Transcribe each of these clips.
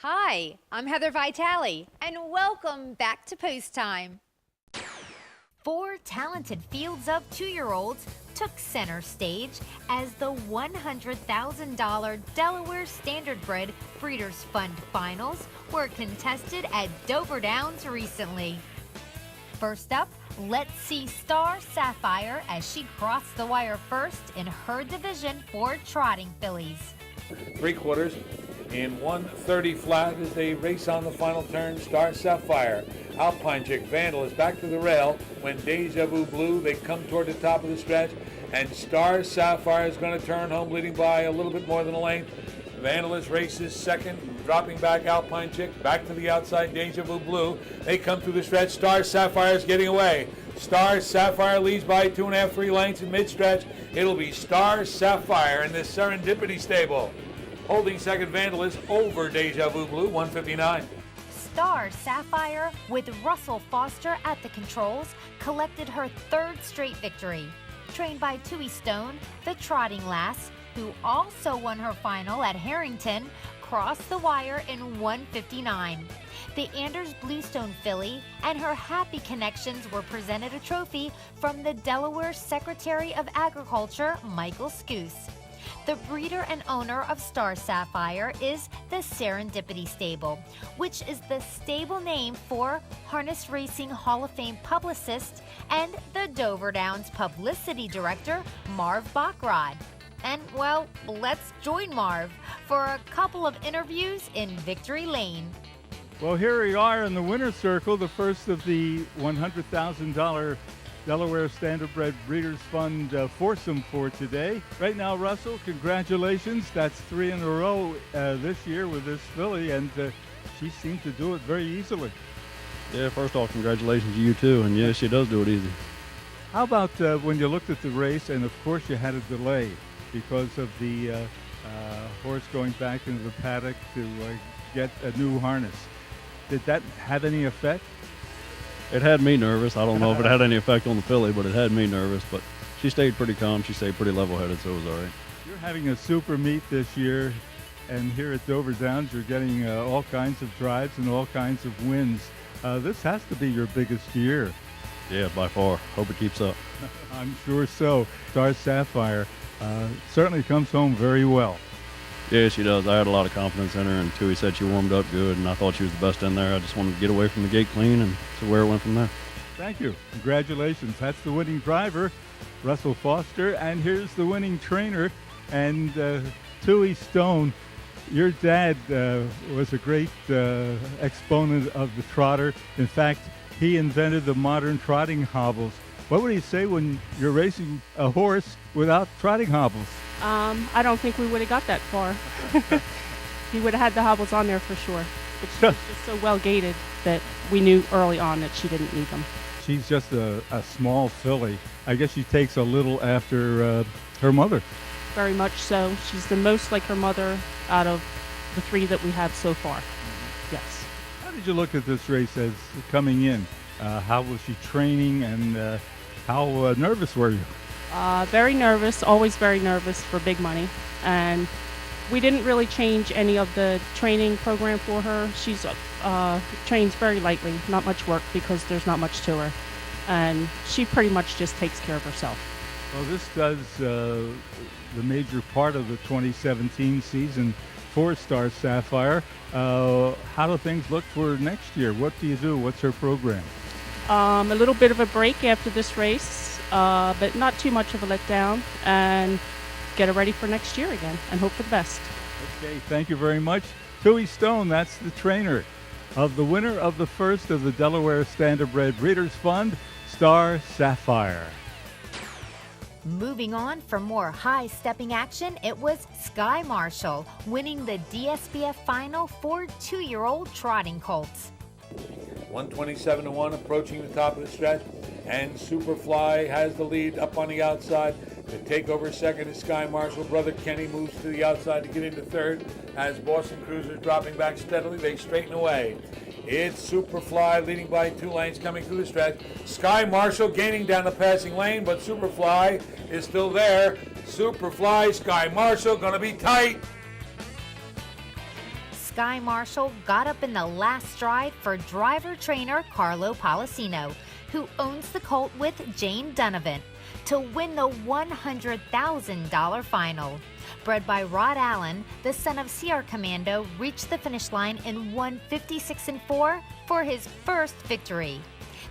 Hi, I'm Heather Vitale, and welcome back to Post Time. 4 talented fields of 2-year-olds took center stage as the $100,000 Delaware Standardbred Breeders Fund finals were contested at Dover Downs recently. First up, let's see Star Sapphire as she crossed the wire first in her division for trotting fillies. 3/4 in 1:30 flat as they race on the final turn. Star Sapphire, Alpine Chick, Vandal is back to the rail when Deja Vu Blue. They come toward the top of the stretch, and Star Sapphire is going to turn home, leading by a little bit more than a length. Vandalist races second, dropping back Alpine Chick, back to the outside, Deja Vu Blue. They come through the stretch. Star Sapphire is getting away. Star Sapphire leads by 2.5, 3 lengths in mid-stretch. It'll be Star Sapphire in the Serendipity Stable. Holding second, Vandalist over Deja Vu Blue, 159. Star Sapphire, with Russell Foster at the controls, collected her 3rd straight victory. Trained by Tui Stone, the trotting lass, who also won her final at Harrington, crossed the wire in 159. The Anders Bluestone filly and her happy connections were presented a trophy from the Delaware Secretary of Agriculture, Michael Scuse. The breeder and owner of Star Sapphire is the Serendipity Stable, which is the stable name for Harness Racing Hall of Fame publicist and the Dover Downs Publicity Director, Marv Bachrad. And, well, let's join Marv for a couple of interviews in Victory Lane. Well, here we are in the winner's circle, the first of the $100,000 Delaware Standardbred Breeders Fund foursome for today. Right now, Russell, congratulations. That's 3 in a row this year with this filly, and she seemed to do it very easily. Yeah, first off, congratulations to you too, and yes, she does do it easy. How about when you looked at the race, and of course you had a delay because of the horse going back into the paddock to get a new harness. Did that have any effect? It had me nervous. I don't know if it had any effect on the filly, but it had me nervous. But she stayed pretty calm. She stayed pretty level-headed, so it was all right. You're having a super meet this year, and here at Dover Downs, you're getting all kinds of drives and all kinds of wins. This has to be your biggest year. Yeah, by far. Hope it keeps up. I'm sure so. Star Sapphire certainly comes home very well. Yeah, she does. I had a lot of confidence in her, and Tui said she warmed up good, and I thought she was the best in there. I just wanted to get away from the gate clean and see where it went from there. Thank you. Congratulations. That's the winning driver, Russell Foster, and here's the winning trainer, and Tui Stone. Your dad was a great exponent of the trotter. In fact, he invented the modern trotting hobbles. What would he say when you're racing a horse without trotting hobbles? I don't think we would have got that far. He would have had the hobbles on there for sure. But she was just so well gated that we knew early on that she didn't need them. She's just a small filly. I guess she takes a little after her mother. Very much so. She's the most like her mother out of the 3 that we have so far. Yes. How did you look at this race as coming in? How was she training, and how nervous were you? Very nervous, always very nervous for big money. And we didn't really change any of the training program for her. She's trains very lightly, not much work because there's not much to her. And she pretty much just takes care of herself. Well, this does the major part of the 2017 season for Star Sapphire. How do things look for next year? What do you do? What's her program? A little bit of a break after this race, but not too much of a letdown, and get her ready for next year again and hope for the best. Okay, thank you very much. Tui Stone, that's the trainer of the winner of the first of the Delaware Standardbred Breeders Fund, Star Sapphire. Moving on for more high-stepping action, it was Sky Marshal winning the DSBF final for 2-year-old trotting colts. 127-1, approaching the top of the stretch, and Superfly has the lead up on the outside. To take over second is Sky Marshal. Brother Kenny moves to the outside to get into third. As Boston Cruiser's dropping back steadily, they straighten away. It's Superfly leading by 2 lanes coming through the stretch. Sky Marshal gaining down the passing lane, but Superfly is still there. Superfly, Sky Marshal, going to be tight. Sky Marshal got up in the last stride for driver trainer Carlo Poliseno, who owns the colt with Jane Dunavant, to win the $100,000 final. Bred by Rod Allen, the son of CR Commando reached the finish line in 1:56.4 for his first victory.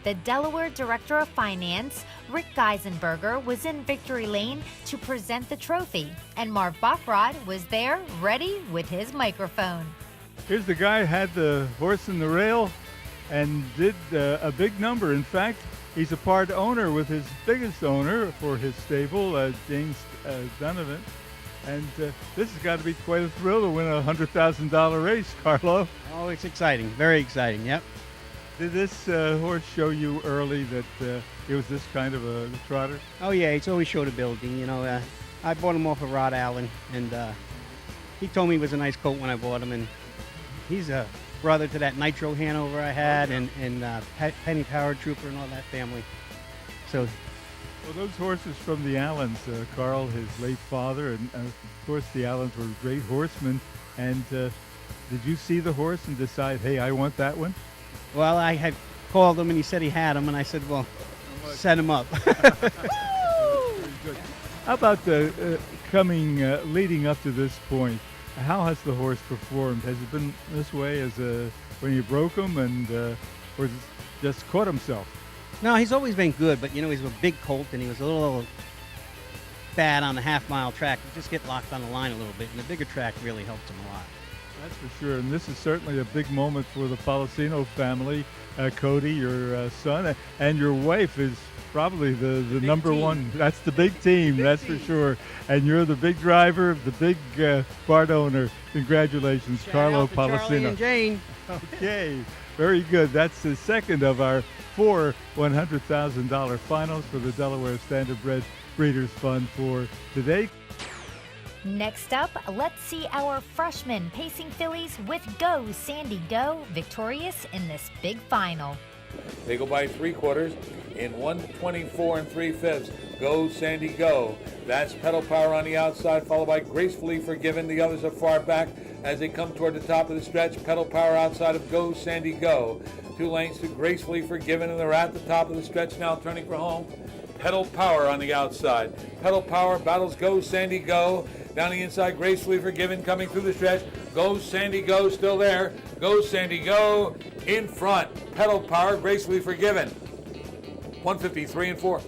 The Delaware Director of Finance, Rick Geisenberger, was in victory lane to present the trophy, and Marv Bachrad was there ready with his microphone. Here's the guy who had the horse in the rail and did a big number. In fact, he's a part owner with his biggest owner for his stable, Jane Dunavant. And this has got to be quite a thrill to win a $100,000 race, Carlo. Oh, it's exciting. Very exciting, yep. Did this horse show you early that it was this kind of a trotter? Oh, yeah, it's always showed ability. You know, I bought him off of Rod Allen, and he told me he was a nice colt when I bought him, and he's a brother to that Nitro Hanover I had, and Penny Power Trooper and all that family. So, well, those horses from the Allens, Carl, his late father, and of course the Allens were great horsemen. And did you see the horse and decide, hey, I want that one? well, I had called him, and he said he had him, and I said, well, set him up. How about leading up to this point? How has the horse performed? Has it been this way as when you broke him, or has it just caught himself? No, he's always been good, but, you know, he's a big colt, and he was a little bad on the half-mile track. You just get locked on the line a little bit, and the bigger track really helps him a lot. That's for sure, and this is certainly a big moment for the Poliseno family. Cody, your son, and your wife is probably the number team. one. That's the big team, that's for sure. And you're the big driver, the big part owner. Congratulations, Carlo Poliseno. Charlie and Jane. Okay, very good. That's the second of our 4 $100,000 finals for the Delaware Standardbred Breeders Fund for today. Next up, let's see our freshman pacing fillies with Go Sandy Go victorious in this big final. They go by 3/4 in 1:24 3/5. Go Sandy Go. That's Pedal Power on the outside, followed by Gracefully Forgiven. The others are far back as they come toward the top of the stretch. Pedal Power outside of Go Sandy Go. 2 lengths to Gracefully Forgiven, and they're at the top of the stretch now, turning for home. Pedal Power on the outside. Pedal Power battles Go Sandy Go. Down the inside, Gracefully Forgiven coming through the stretch. Go Sandy Go still there. Go Sandy Go in front. Pedal Power, Gracefully Forgiven. 153 4.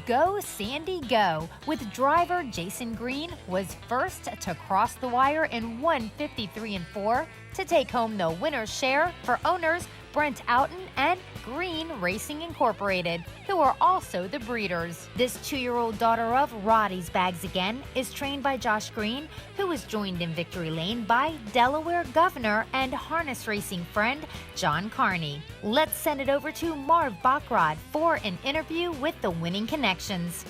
Go Sandy Go with driver Jason Green was first to cross the wire in 1:53 4 to take home the winner's share for owners Brent Outen and Green Racing Incorporated, who are also the breeders. This 2-year-old daughter of Roddy's Bags Again is trained by Josh Green, who was joined in victory lane by Delaware Governor and harness racing friend John Carney. Let's send it over to Marv Bachrad for an interview with the winning connections.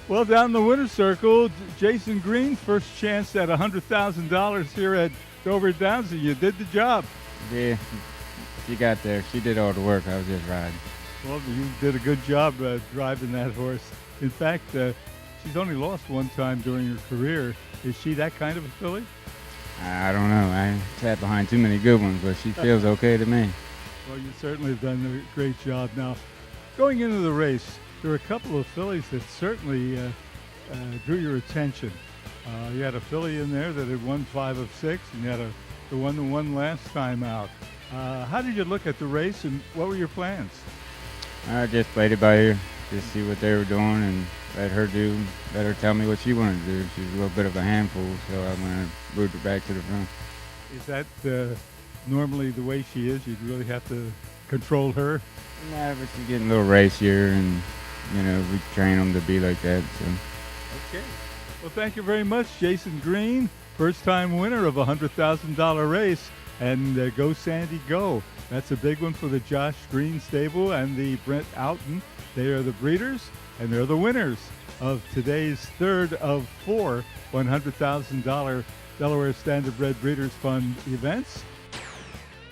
Well, down the winner's circle, Jason Green, first chance at $100,000 here at Dover Downs, and you did the job. Yeah, she got there. She did all the work. I was just riding. Well, you did a good job driving that horse. In fact, she's only lost one time during her career. Is she that kind of a filly? I don't know. I sat behind too many good ones, but she feels okay to me. Well, you certainly have done a great job. Now, going into the race, there were a couple of fillies that certainly drew your attention. You had a filly in there that had won 5 of 6, and you had the one that won last time out. How did you look at the race, and what were your plans? I just played it by ear, just see what they were doing and let her tell me what she wanted to do. She's a little bit of a handful, so I'm going to root her back to the front. Is that normally the way she is? You'd really have to control her? Yeah, but she's getting a little racier, and, you know, we train them to be like that. So. Okay. Well, thank you very much, Jason Green, first-time winner of a $100,000 race. And Go Sandy Go. That's a big one for the Josh Green stable and the Brent Outen. They are the breeders, and they're the winners of today's third of 4 $100,000 Delaware Standardbred Breeders Fund events.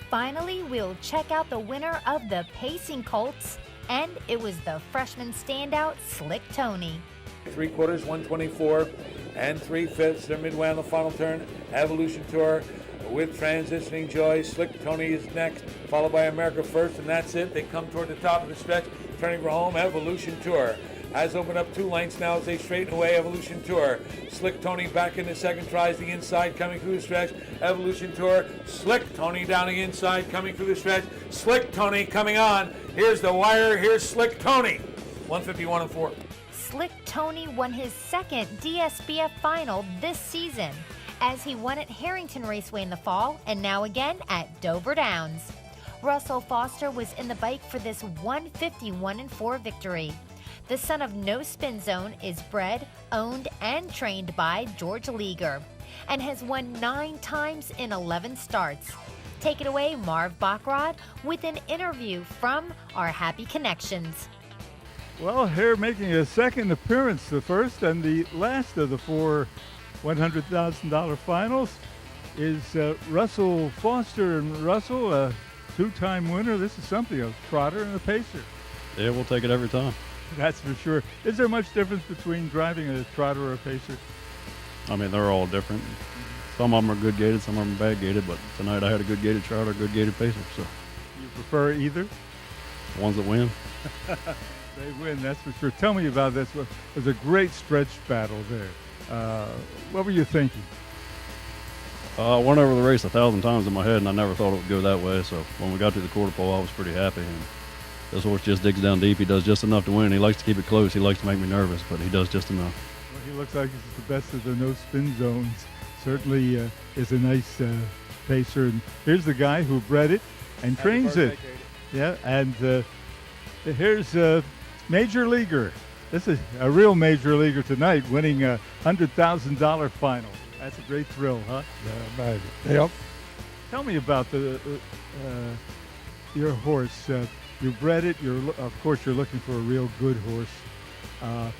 Finally, we'll check out the winner of the Pacing Colts, and it was the freshman standout, Slick Tony. 3/4, 1:24 3/5. They're midway on the final turn. Evolution Tour with Transitioning Joy. Slick Tony is next, followed by America First, and that's it. They come toward the top of the stretch, turning for home. Evolution Tour has opened up 2 lengths now as they straighten away. Evolution Tour. Slick Tony back in the second, tries the inside, coming through the stretch. Evolution Tour. Slick Tony down the inside, coming through the stretch. Slick Tony coming on. Here's the wire. Here's Slick Tony. 151 and 4. Slick Tony won his second DSBF final this season, as he won at Harrington Raceway in the fall and now again at Dover Downs. Russell Foster was in the bike for this 151 and 4 victory. The son of No Spin Zone is bred, owned, and trained by George Leaguer and has won 9 times in 11 starts. Take it away, Marv Bachrad, with an interview from our Happy Connections. Well, here making a second appearance, the first and the last of the 4 $100,000 finals, is Russell Foster. And Russell, a 2-time winner. This is something, a trotter and a pacer. Yeah, we'll take it every time. That's for sure. Is there much difference between driving a trotter or a pacer? I mean, they're all different. Some of them are good gated, some of them are bad gated, but tonight I had a good gated trotter, a good gated pacer. So You prefer either? the ones that win. They win, that's for sure. Tell me about this. It was a great stretch battle there. What were you thinking? I went over the race 1,000 times in my head, and I never thought it would go that way. So when we got to the quarter pole, I was pretty happy. And this horse just digs down deep. He does just enough to win. He likes to keep it close. He likes to make me nervous, but he does just enough. Well, he looks like he's the best of the no spin zones. Certainly is a nice pacer. And here's the guy who bred it and trains it. Yeah, and here's Major Leaguer. This is a real major leaguer tonight, winning a $100,000 final. That's a great thrill, huh? Yeah, amazing. Yep. Tell me about your horse. You bred it. Of course, you're looking for a real good horse.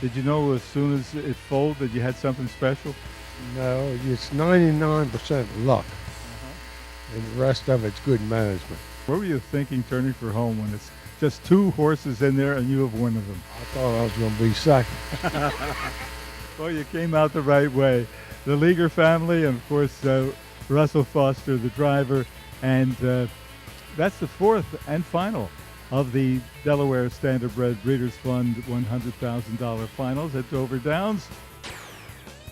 Did you know as soon as it foaled that you had something special? No, it's 99% luck, and the rest of it's good management. What were you thinking turning for home when it's just 2 horses in there and you have one of them? I thought I was going to be second. Well, you came out the right way. The Leaguer family, and of course Russell Foster, the driver, and that's the 4th and final of the Delaware Standardbred Breeders Fund $100,000 finals at Dover Downs.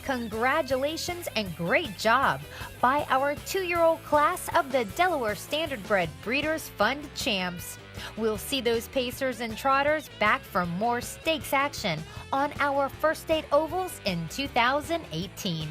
Congratulations and great job by our 2-year-old class of the Delaware Standardbred Breeders Fund champs. We'll see those pacers and trotters back for more stakes action on our First State Ovals in 2018.